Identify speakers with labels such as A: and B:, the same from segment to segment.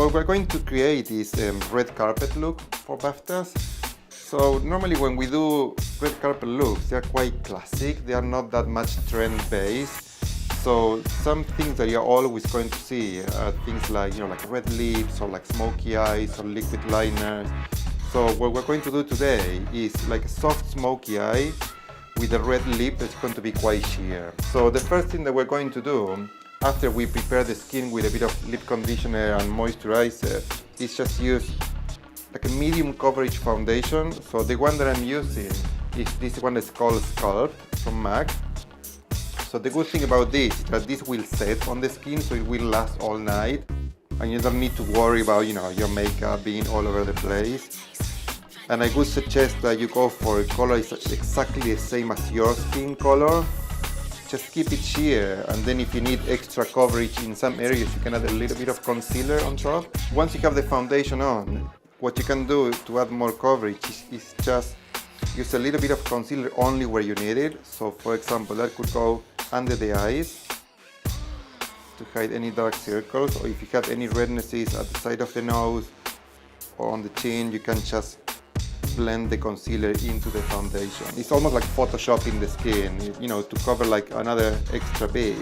A: So we're going to create this red carpet look for BAFTAs. So normally when we do red carpet looks, they're quite classic. They are not that much trend-based. So some things that you're always going to see are things like, like red lips or like smoky eyes or liquid liner. So what we're going to do today is like a soft smoky eye with a red lip that's going to be quite sheer. So the first thing that we're going to do after we prepare the skin with a bit of lip conditioner and moisturizer is just use like a medium coverage foundation. So the one that I'm using is this one that's called Sculpt from MAC. So the good thing about this is that this will set on the skin, so it will last all night and you don't need to worry about your makeup being all over the place. And I would suggest that you go for a color that's exactly the same as your skin color. Just keep it sheer, and then if you need extra coverage in some areas, you can add a little bit of concealer on top. Once you have the foundation on, what you can do to add more coverage is just use a little bit of concealer only where you need it. So for example, that could go under the eyes to hide any dark circles, or if you have any rednesses at the side of the nose or on the chin, you can just blend the concealer into the foundation. It's almost like photoshopping the skin, to cover like another extra bit.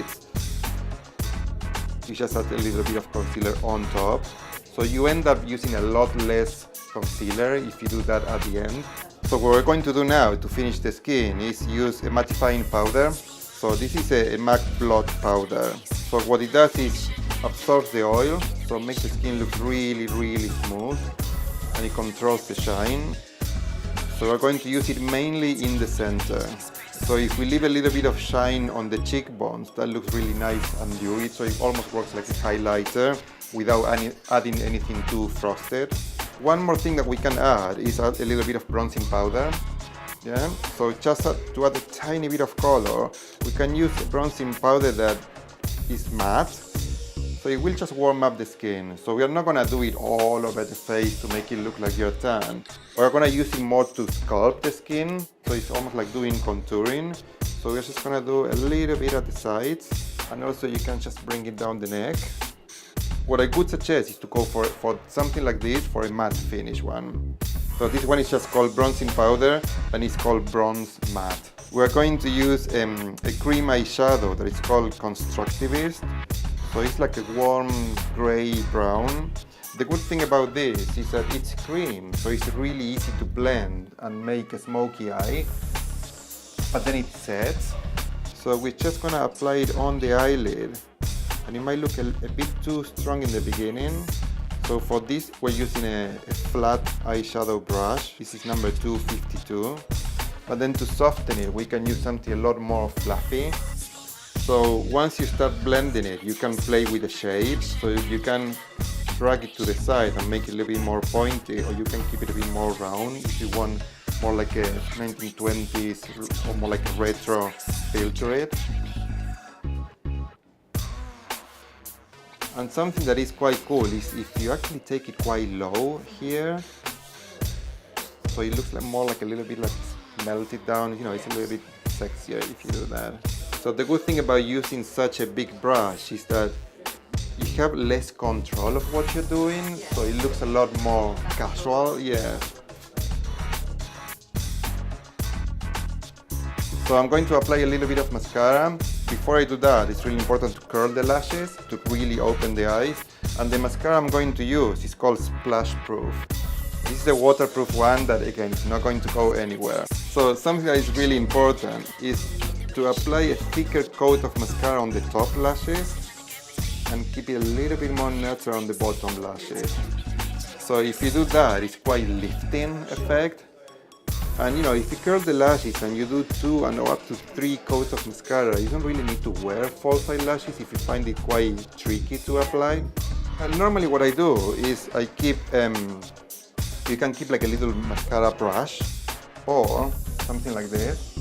A: You just add a little bit of concealer on top. So you end up using a lot less concealer if you do that at the end. So what we're going to do now to finish the skin is use a mattifying powder. So this is a MAC blot powder. So what it does is absorbs the oil, so it makes the skin look really, really smooth, and it controls the shine. So we're going to use it mainly in the center. So if we leave a little bit of shine on the cheekbones, that looks really nice and dewy, so it almost works like a highlighter without adding anything too frosted. One more thing that we can add is add a little bit of bronzing powder. Yeah, so just to add a tiny bit of color, we can use a bronzing powder that is matte. So it will just warm up the skin. So we are not going to do it all over the face to make it look like you're tan. We're going to use it more to sculpt the skin. So it's almost like doing contouring. So we're just going to do a little bit at the sides. And also you can just bring it down the neck. What I would suggest is to go for something like this for a matte finish one. So this one is just called bronzing powder and it's called bronze matte. We're going to use a cream eyeshadow that is called Constructivist. So it's like a warm grey brown. The good thing about this is that it's cream, so it's really easy to blend and make a smoky eye, but then it sets. So we're just gonna apply it on the eyelid, and it might look a bit too strong in the beginning. So for this we're using a flat eyeshadow brush. This is number 252. But then to soften it, we can use something a lot more fluffy. So once you start blending it, you can play with the shapes. So you can drag it to the side and make it a little bit more pointy, or you can keep it a bit more round if you want more like a 1920s or more like a retro feel to it. And something that is quite cool is if you actually take it quite low here, so it looks like more like a little bit like melted down, it's a little bit sexier if you do that. So the good thing about using such a big brush is that you have less control of what you're doing, so it looks a lot more casual, yeah. So I'm going to apply a little bit of mascara. Before I do that, it's really important to curl the lashes to really open the eyes. And the mascara I'm going to use is called Splash Proof. This is a waterproof one that again is not going to go anywhere. So something that is really important is to apply a thicker coat of mascara on the top lashes and keep it a little bit more natural on the bottom lashes. So if you do that, it's quite lifting effect. And if you curl the lashes and you do 2 and up to 3 coats of mascara, you don't really need to wear false eyelashes if you find it quite tricky to apply. And normally what I do is I keep, you can keep like a little mascara brush or something like this,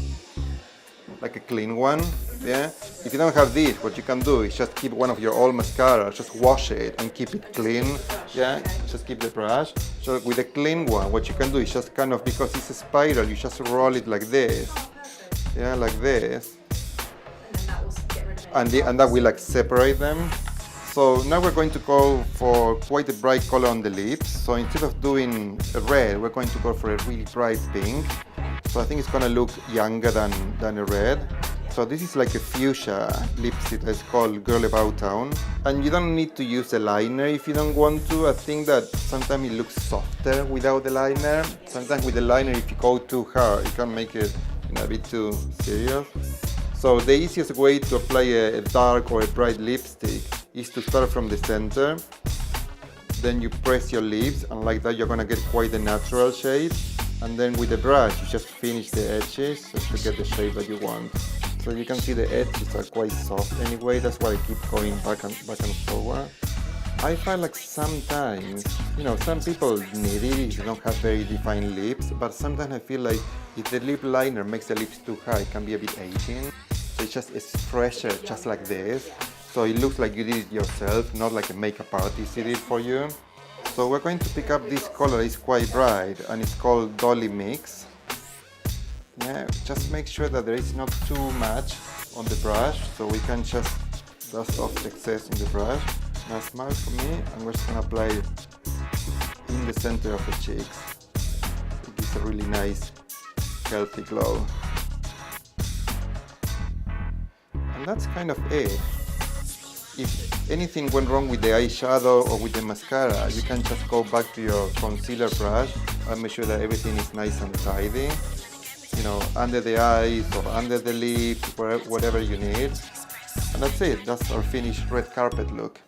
A: like a clean one, yeah. If you don't have this, what you can do is just keep one of your old mascara, just wash it and keep it clean, yeah. Just keep the brush. So with a clean one, what you can do is just kind of, because it's a spiral, you just roll it like this, yeah, like this, and that will get rid of it. And that will like separate them. So now we're going to go for quite a bright color on the lips. So instead of doing a red, we're going to go for a really bright pink. So I think it's gonna look younger than a red. So this is like a fuchsia lipstick that's called Girl About Town. And you don't need to use a liner if you don't want to. I think that sometimes it looks softer without the liner. Sometimes with the liner, if you go too hard, it can make it a bit too serious. So the easiest way to apply a dark or a bright lipstick is to start from the center. Then you press your lips, and like that you're gonna get quite a natural shade. And then with the brush, you just finish the edges to get the shape that you want. So you can see the edges are quite soft anyway, that's why I keep going back and forward. I find like sometimes, some people need it if you don't have very defined lips, but sometimes I feel like if the lip liner makes the lips too high, it can be a bit aging. So it's fresher, just like this. So it looks like you did it yourself, not like a makeup artist did it for you. So we're going to pick up this color, it's quite bright, and it's called Dolly Mix. Yeah, just make sure that there is not too much on the brush, so we can just dust off the excess in the brush. Now smile for me, and we're just gonna apply it in the center of the cheeks. It gives a really nice, healthy glow. And that's kind of it. If anything went wrong with the eyeshadow or with the mascara, you can just go back to your concealer brush and make sure that everything is nice and tidy. Under the eyes or under the lips, whatever you need. And that's it, that's our finished red carpet look.